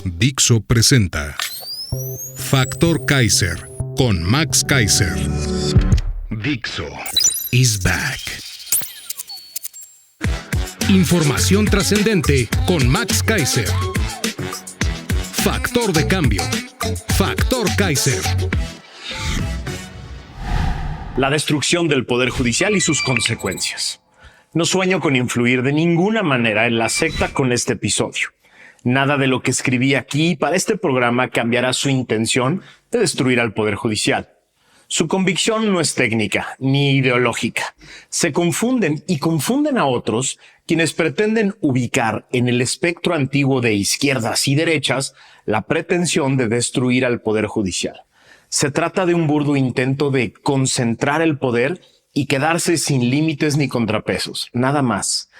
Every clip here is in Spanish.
Dixo presenta Factor Kaiser con Max Kaiser. Dixo is back. Información trascendente con Max Kaiser. Factor de cambio. Factor Kaiser. La destrucción del Poder Judicial y sus consecuencias. No sueño con influir de ninguna manera en la secta con este episodio. Nada de lo que escribí aquí para este programa cambiará su intención de destruir al Poder Judicial. Su convicción no es técnica ni ideológica. Se confunden y confunden a otros quienes pretenden ubicar en el espectro antiguo de izquierdas y derechas la pretensión de destruir al Poder Judicial. Se trata de un burdo intento de concentrar el poder y quedarse sin límites ni contrapesos, nada más.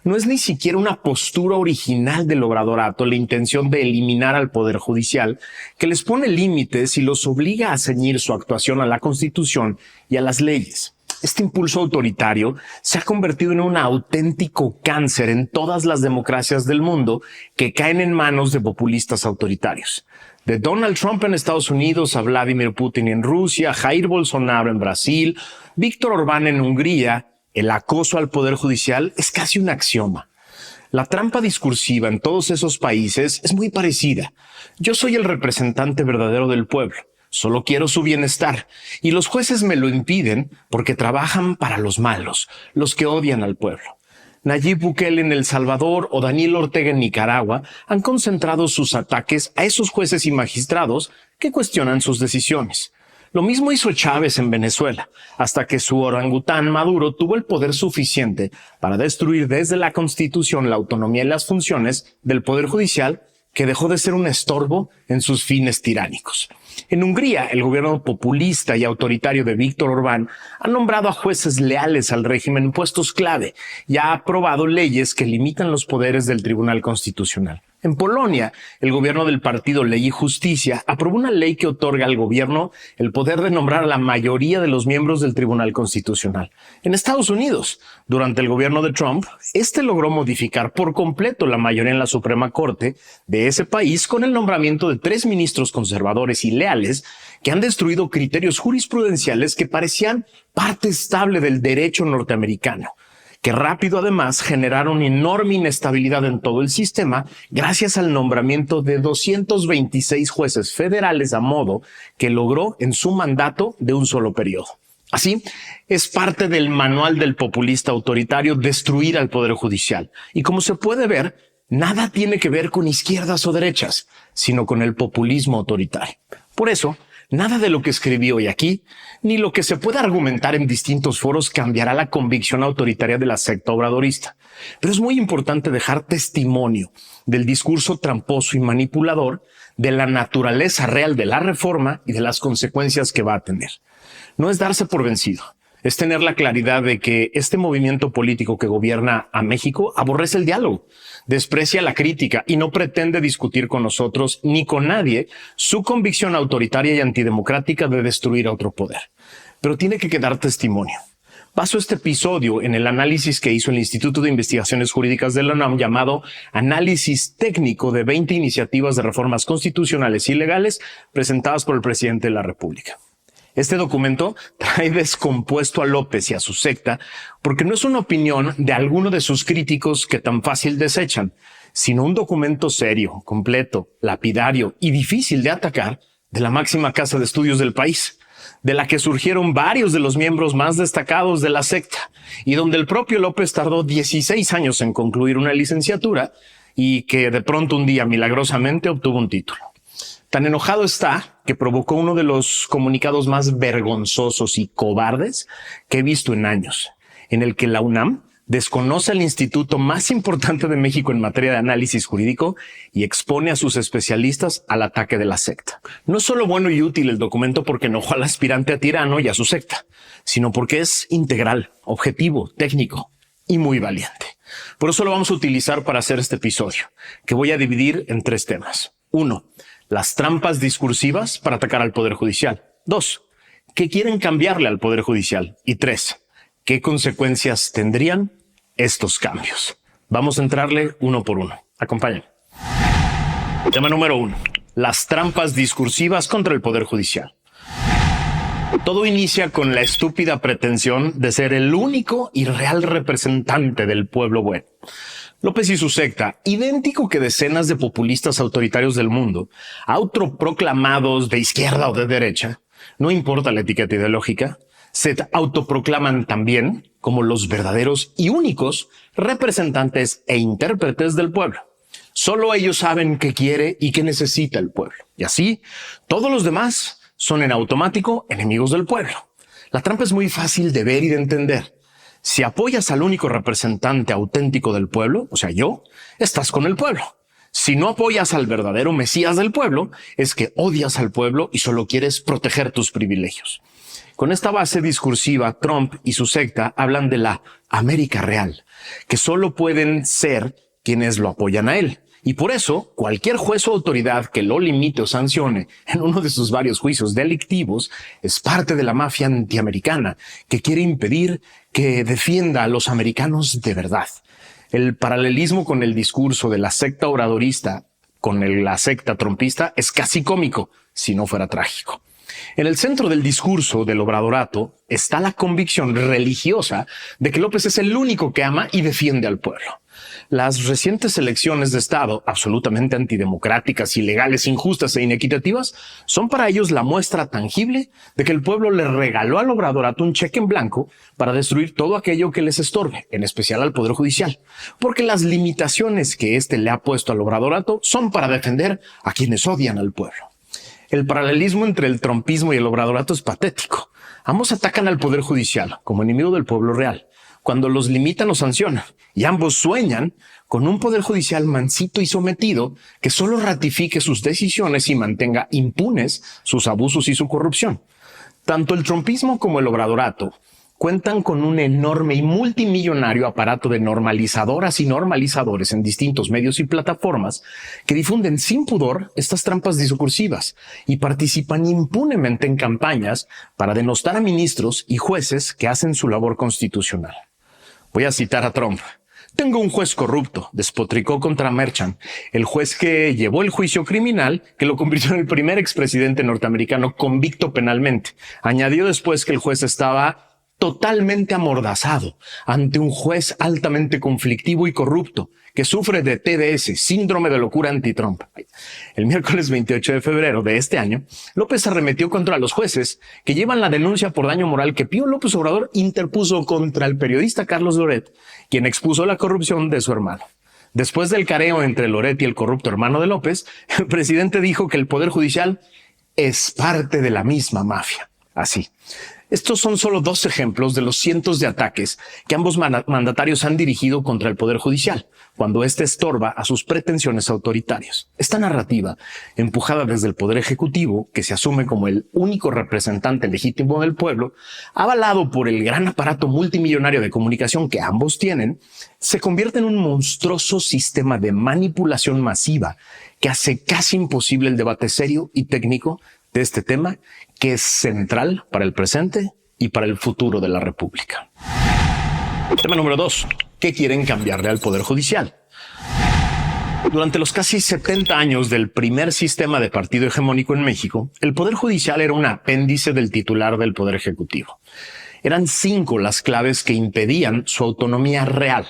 No es ni siquiera una postura original del obradorato la intención de eliminar al Poder Judicial, que les pone límites y los obliga a ceñir su actuación a la Constitución y a las leyes. Este impulso autoritario se ha convertido en un auténtico cáncer en todas las democracias del mundo que caen en manos de populistas autoritarios. De Donald Trump en Estados Unidos a Vladimir Putin en Rusia, Jair Bolsonaro en Brasil, Víctor Orbán en Hungría, el acoso al Poder Judicial es casi un axioma. La trampa discursiva en todos esos países es muy parecida. Yo soy el representante verdadero del pueblo. Solo quiero su bienestar. Y los jueces me lo impiden porque trabajan para los malos, los que odian al pueblo. Nayib Bukele en El Salvador o Daniel Ortega en Nicaragua han concentrado sus ataques a esos jueces y magistrados que cuestionan sus decisiones. Lo mismo hizo Chávez en Venezuela, hasta que su orangután Maduro tuvo el poder suficiente para destruir desde la Constitución la autonomía y las funciones del Poder Judicial, que dejó de ser un estorbo en sus fines tiránicos. En Hungría, el gobierno populista y autoritario de Víctor Orbán ha nombrado a jueces leales al régimen en puestos clave y ha aprobado leyes que limitan los poderes del Tribunal Constitucional. En Polonia, el gobierno del partido Ley y Justicia aprobó una ley que otorga al gobierno el poder de nombrar a la mayoría de los miembros del Tribunal Constitucional. En Estados Unidos, durante el gobierno de Trump, este logró modificar por completo la mayoría en la Suprema Corte de ese país con el nombramiento de 3 ministros conservadores y leales que han destruido criterios jurisprudenciales que parecían parte estable del derecho norteamericano, que rápido además generaron enorme inestabilidad en todo el sistema gracias al nombramiento de 226 jueces federales a modo que logró en su mandato de un solo periodo. Así, es parte del manual del populista autoritario destruir al Poder Judicial. Y como se puede ver, nada tiene que ver con izquierdas o derechas, sino con el populismo autoritario. Por eso, nada de lo que escribí hoy aquí, ni lo que se pueda argumentar en distintos foros cambiará la convicción autoritaria de la secta obradorista. Pero es muy importante dejar testimonio del discurso tramposo y manipulador, de la naturaleza real de la reforma y de las consecuencias que va a tener. No es darse por vencido. Es tener la claridad de que este movimiento político que gobierna a México aborrece el diálogo, desprecia la crítica y no pretende discutir con nosotros ni con nadie su convicción autoritaria y antidemocrática de destruir a otro poder. Pero tiene que quedar testimonio. Baso este episodio en el análisis que hizo el Instituto de Investigaciones Jurídicas de la UNAM llamado Análisis Técnico de 20 iniciativas de reformas constitucionales y legales presentadas por el presidente de la República. Este documento trae descompuesto a López y a su secta porque no es una opinión de alguno de sus críticos que tan fácil desechan, sino un documento serio, completo, lapidario y difícil de atacar de la máxima casa de estudios del país, de la que surgieron varios de los miembros más destacados de la secta y donde el propio López tardó 16 años en concluir una licenciatura y que de pronto un día milagrosamente obtuvo un título. Tan enojado está que provocó uno de los comunicados más vergonzosos y cobardes que he visto en años, en el que la UNAM desconoce al instituto más importante de México en materia de análisis jurídico y expone a sus especialistas al ataque de la secta. No es solo bueno y útil el documento porque enojó al aspirante a tirano y a su secta, sino porque es integral, objetivo, técnico y muy valiente. Por eso lo vamos a utilizar para hacer este episodio, que voy a dividir en 3 temas. 1. Las trampas discursivas para atacar al Poder Judicial. 2. ¿Qué quieren cambiarle al Poder Judicial? Y 3. ¿Qué consecuencias tendrían estos cambios? Vamos a entrarle uno por uno. Acompáñenme. Tema número 1. Las trampas discursivas contra el Poder Judicial. Todo inicia con la estúpida pretensión de ser el único y real representante del pueblo bueno. López y su secta, idéntico que decenas de populistas autoritarios del mundo, autoproclamados de izquierda o de derecha, no importa la etiqueta ideológica, se autoproclaman también como los verdaderos y únicos representantes e intérpretes del pueblo. Solo ellos saben qué quiere y qué necesita el pueblo. Y así, todos los demás son en automático enemigos del pueblo. La trampa es muy fácil de ver y de entender. Si apoyas al único representante auténtico del pueblo, o sea, yo, estás con el pueblo. Si no apoyas al verdadero Mesías del pueblo, es que odias al pueblo y solo quieres proteger tus privilegios. Con esta base discursiva, Trump y su secta hablan de la América real, que solo pueden ser quienes lo apoyan a él. Y por eso, cualquier juez o autoridad que lo limite o sancione en uno de sus varios juicios delictivos es parte de la mafia antiamericana que quiere impedir que defienda a los americanos de verdad. El paralelismo con el discurso de la secta obradorista con la secta trumpista es casi cómico, si no fuera trágico. En el centro del discurso del obradorato está la convicción religiosa de que López es el único que ama y defiende al pueblo. Las recientes elecciones de Estado, absolutamente antidemocráticas, ilegales, injustas e inequitativas, son para ellos la muestra tangible de que el pueblo le regaló al obradorato un cheque en blanco para destruir todo aquello que les estorbe, en especial al Poder Judicial, porque las limitaciones que éste le ha puesto al obradorato son para defender a quienes odian al pueblo. El paralelismo entre el trumpismo y el obradorato es patético. Ambos atacan al Poder Judicial como enemigo del pueblo real, cuando los limitan o sancionan, y ambos sueñan con un Poder Judicial mansito y sometido que solo ratifique sus decisiones y mantenga impunes sus abusos y su corrupción. Tanto el trumpismo como el obradorato cuentan con un enorme y multimillonario aparato de normalizadoras y normalizadores en distintos medios y plataformas que difunden sin pudor estas trampas discursivas y participan impunemente en campañas para denostar a ministros y jueces que hacen su labor constitucional. Voy a citar a Trump. Tengo un juez corrupto, despotricó contra Merchan, el juez que llevó el juicio criminal que lo convirtió en el primer expresidente norteamericano convicto penalmente. Añadió después que el juez estaba totalmente amordazado ante un juez altamente conflictivo y corrupto que sufre de TDS, síndrome de locura anti-Trump. El miércoles 28 de febrero de este año, López arremetió contra los jueces que llevan la denuncia por daño moral que Pío López Obrador interpuso contra el periodista Carlos Loret, quien expuso la corrupción de su hermano. Después del careo entre Loret y el corrupto hermano de López, el presidente dijo que el Poder Judicial es parte de la misma mafia. Así. Estos son solo 2 ejemplos de los cientos de ataques que ambos mandatarios han dirigido contra el Poder Judicial, cuando éste estorba a sus pretensiones autoritarias. Esta narrativa, empujada desde el Poder Ejecutivo, que se asume como el único representante legítimo del pueblo, avalado por el gran aparato multimillonario de comunicación que ambos tienen, se convierte en un monstruoso sistema de manipulación masiva que hace casi imposible el debate serio y técnico de este tema, que es central para el presente y para el futuro de la República. Tema número 2. ¿Qué quieren cambiarle al Poder Judicial? Durante los casi 70 años del primer sistema de partido hegemónico en México, el Poder Judicial era un apéndice del titular del Poder Ejecutivo. Eran 5 las claves que impedían su autonomía real,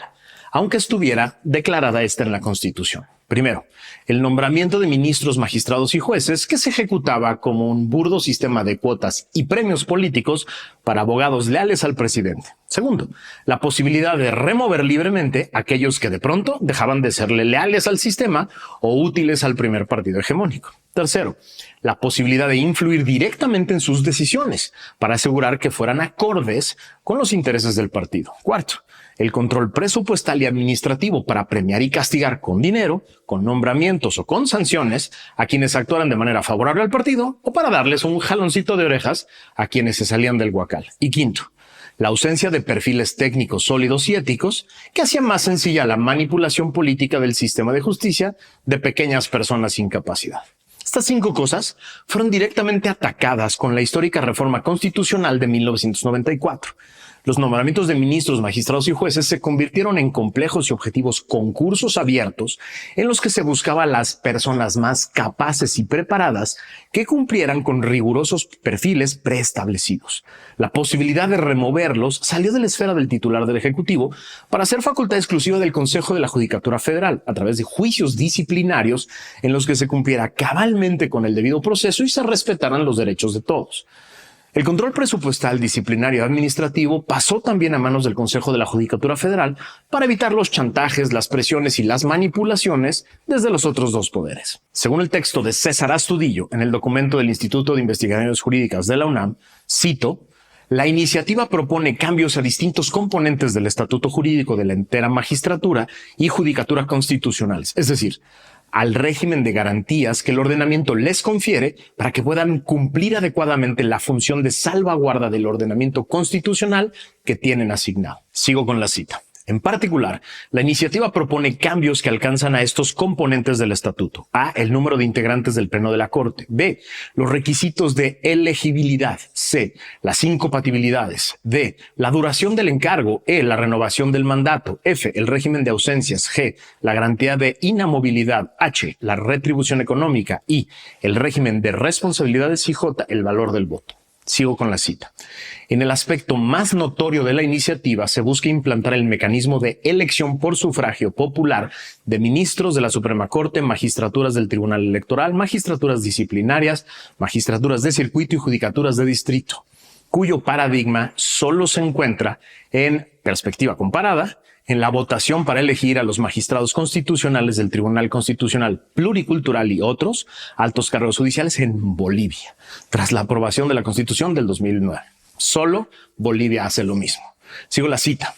aunque estuviera declarada esta en la Constitución. Primero, el nombramiento de ministros, magistrados y jueces, que se ejecutaba como un burdo sistema de cuotas y premios políticos para abogados leales al presidente. Segundo, la posibilidad de remover libremente a aquellos que de pronto dejaban de serle leales al sistema o útiles al primer partido hegemónico. Tercero, la posibilidad de influir directamente en sus decisiones para asegurar que fueran acordes con los intereses del partido. Cuarto, el control presupuestal y administrativo para premiar y castigar con dinero, con nombramientos o con sanciones a quienes actuaran de manera favorable al partido o para darles un jaloncito de orejas a quienes se salían del huacal. Y quinto, la ausencia de perfiles técnicos sólidos y éticos que hacía más sencilla la manipulación política del sistema de justicia de pequeñas personas sin capacidad. Estas 5 cosas fueron directamente atacadas con la histórica reforma constitucional de 1994. Los nombramientos de ministros, magistrados y jueces se convirtieron en complejos y objetivos concursos abiertos en los que se buscaba a las personas más capaces y preparadas que cumplieran con rigurosos perfiles preestablecidos. La posibilidad de removerlos salió de la esfera del titular del Ejecutivo para ser facultad exclusiva del Consejo de la Judicatura Federal a través de juicios disciplinarios en los que se cumpliera cabalmente con el debido proceso y se respetaran los derechos de todos. El control presupuestal, disciplinario y administrativo pasó también a manos del Consejo de la Judicatura Federal para evitar los chantajes, las presiones y las manipulaciones desde los otros dos poderes. Según el texto de César Astudillo en el documento del Instituto de Investigaciones Jurídicas de la UNAM, cito: la iniciativa propone cambios a distintos componentes del estatuto jurídico de la entera magistratura y judicatura constitucionales, es decir, al régimen de garantías que el ordenamiento les confiere para que puedan cumplir adecuadamente la función de salvaguarda del ordenamiento constitucional que tienen asignado. Sigo con la cita. En particular, la iniciativa propone cambios que alcanzan a estos componentes del estatuto. A, el número de integrantes del Pleno de la Corte. B, los requisitos de elegibilidad. C, las incompatibilidades. D, la duración del encargo. E, la renovación del mandato. F, el régimen de ausencias. G, la garantía de inamovilidad. H, la retribución económica. I, el régimen de responsabilidades. Y J, el valor del voto. Sigo con la cita. En el aspecto más notorio de la iniciativa se busca implantar el mecanismo de elección por sufragio popular de ministros de la Suprema Corte, magistraturas del Tribunal Electoral, magistraturas disciplinarias, magistraturas de circuito y judicaturas de distrito, cuyo paradigma solo se encuentra en perspectiva comparada en la votación para elegir a los magistrados constitucionales del Tribunal Constitucional Pluricultural y otros altos cargos judiciales en Bolivia, tras la aprobación de la Constitución del 2009. Solo Bolivia hace lo mismo. Sigo la cita.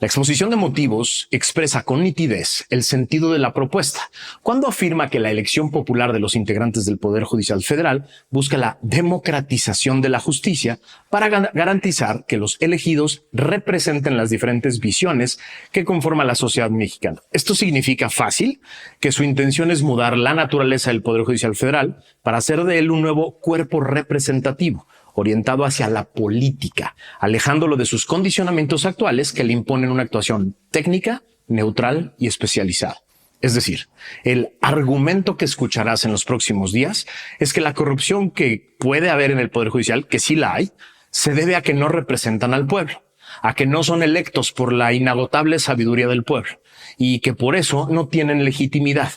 La exposición de motivos expresa con nitidez el sentido de la propuesta cuando afirma que la elección popular de los integrantes del Poder Judicial Federal busca la democratización de la justicia para garantizar que los elegidos representen las diferentes visiones que conforman la sociedad mexicana. Esto significa fácil que su intención es mudar la naturaleza del Poder Judicial Federal para hacer de él un nuevo cuerpo representativo, orientado hacia la política, alejándolo de sus condicionamientos actuales que le imponen una actuación técnica, neutral y especializada. Es decir, el argumento que escucharás en los próximos días es que la corrupción que puede haber en el Poder Judicial, que sí la hay, se debe a que no representan al pueblo, a que no son electos por la inagotable sabiduría del pueblo y que por eso no tienen legitimidad,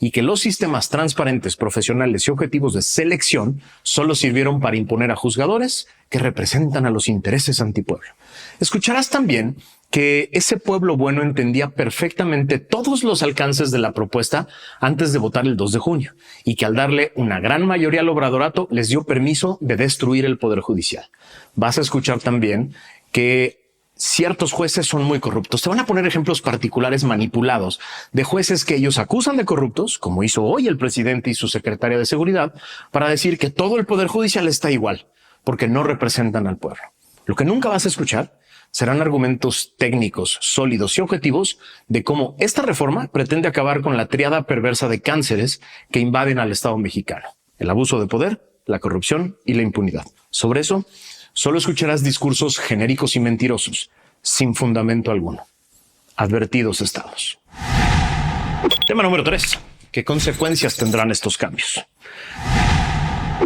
y que los sistemas transparentes, profesionales y objetivos de selección solo sirvieron para imponer a juzgadores que representan a los intereses antipueblo. Escucharás también que ese pueblo bueno entendía perfectamente todos los alcances de la propuesta antes de votar el 2 de junio y que al darle una gran mayoría al obradorato les dio permiso de destruir el Poder Judicial. Vas a escuchar también que ciertos jueces son muy corruptos. Te van a poner ejemplos particulares manipulados de jueces que ellos acusan de corruptos, como hizo hoy el presidente y su secretaria de Seguridad, para decir que todo el Poder Judicial está igual, porque no representan al pueblo. Lo que nunca vas a escuchar serán argumentos técnicos, sólidos y objetivos de cómo esta reforma pretende acabar con la tríada perversa de cánceres que invaden al Estado mexicano: el abuso de poder, la corrupción y la impunidad. Sobre eso, solo escucharás discursos genéricos y mentirosos, sin fundamento alguno. Advertidos estamos. Tema número 3. ¿Qué consecuencias tendrán estos cambios?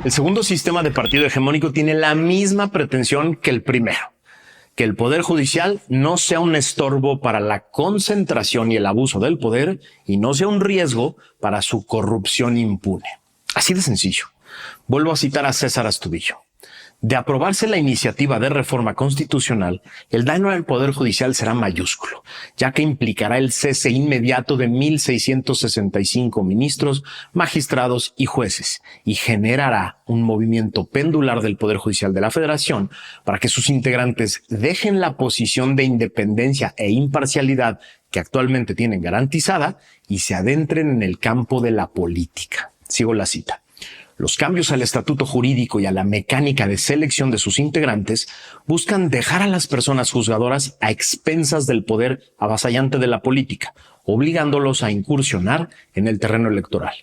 El segundo sistema de partido hegemónico tiene la misma pretensión que el primero: que el Poder Judicial no sea un estorbo para la concentración y el abuso del poder y no sea un riesgo para su corrupción impune. Así de sencillo. Vuelvo a citar a César Astudillo. De aprobarse la iniciativa de reforma constitucional, el daño al Poder Judicial será mayúsculo, ya que implicará el cese inmediato de 1,665 ministros, magistrados y jueces, y generará un movimiento pendular del Poder Judicial de la Federación para que sus integrantes dejen la posición de independencia e imparcialidad que actualmente tienen garantizada y se adentren en el campo de la política. Sigo la cita. Los cambios al estatuto jurídico y a la mecánica de selección de sus integrantes buscan dejar a las personas juzgadoras a expensas del poder avasallante de la política, obligándolos a incursionar en el terreno electoral,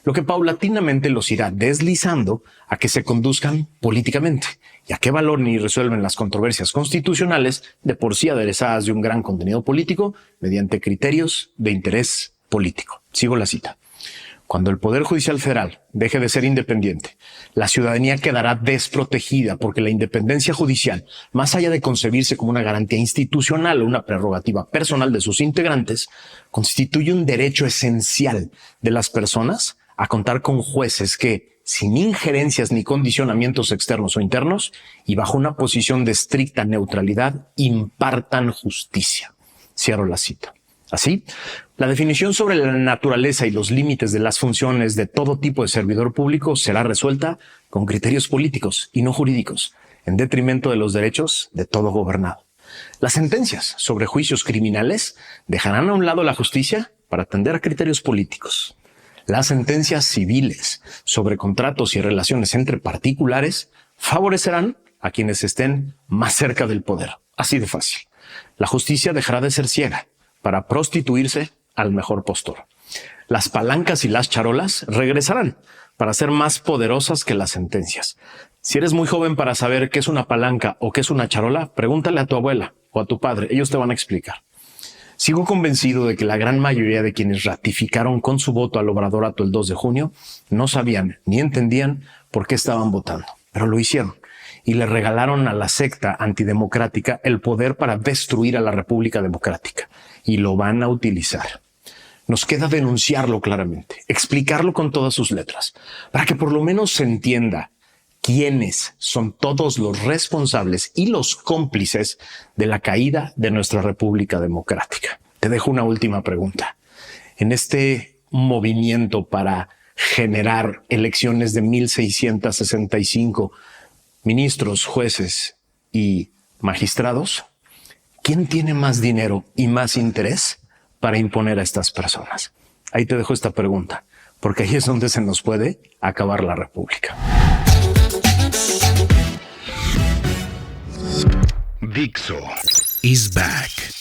lo que paulatinamente los irá deslizando a que se conduzcan políticamente y a qué valoran y resuelven las controversias constitucionales de por sí aderezadas de un gran contenido político mediante criterios de interés político. Sigo la cita. Cuando el Poder Judicial Federal deje de ser independiente, la ciudadanía quedará desprotegida porque la independencia judicial, más allá de concebirse como una garantía institucional o una prerrogativa personal de sus integrantes, constituye un derecho esencial de las personas a contar con jueces que, sin injerencias ni condicionamientos externos o internos, y bajo una posición de estricta neutralidad, impartan justicia. Cierro la cita. Así, la definición sobre la naturaleza y los límites de las funciones de todo tipo de servidor público será resuelta con criterios políticos y no jurídicos, en detrimento de los derechos de todo gobernado. Las sentencias sobre juicios criminales dejarán a un lado la justicia para atender a criterios políticos. Las sentencias civiles sobre contratos y relaciones entre particulares favorecerán a quienes estén más cerca del poder. Así de fácil. La justicia dejará de ser ciega para prostituirse al mejor postor. Las palancas y las charolas regresarán para ser más poderosas que las sentencias. Si eres muy joven para saber qué es una palanca o qué es una charola, pregúntale a tu abuela o a tu padre. Ellos te van a explicar. Sigo convencido de que la gran mayoría de quienes ratificaron con su voto al Obradorato el 2 de junio no sabían ni entendían por qué estaban votando, pero lo hicieron. Y le regalaron a la secta antidemocrática el poder para destruir a la República Democrática. Y lo van a utilizar. Nos queda denunciarlo claramente, explicarlo con todas sus letras, para que por lo menos se entienda quiénes son todos los responsables y los cómplices de la caída de nuestra República Democrática. Te dejo una última pregunta. En este movimiento para generar elecciones de 1665 ministros, jueces y magistrados, ¿quién tiene más dinero y más interés para imponer a estas personas? Ahí te dejo esta pregunta, porque ahí es donde se nos puede acabar la República. Dixo is back.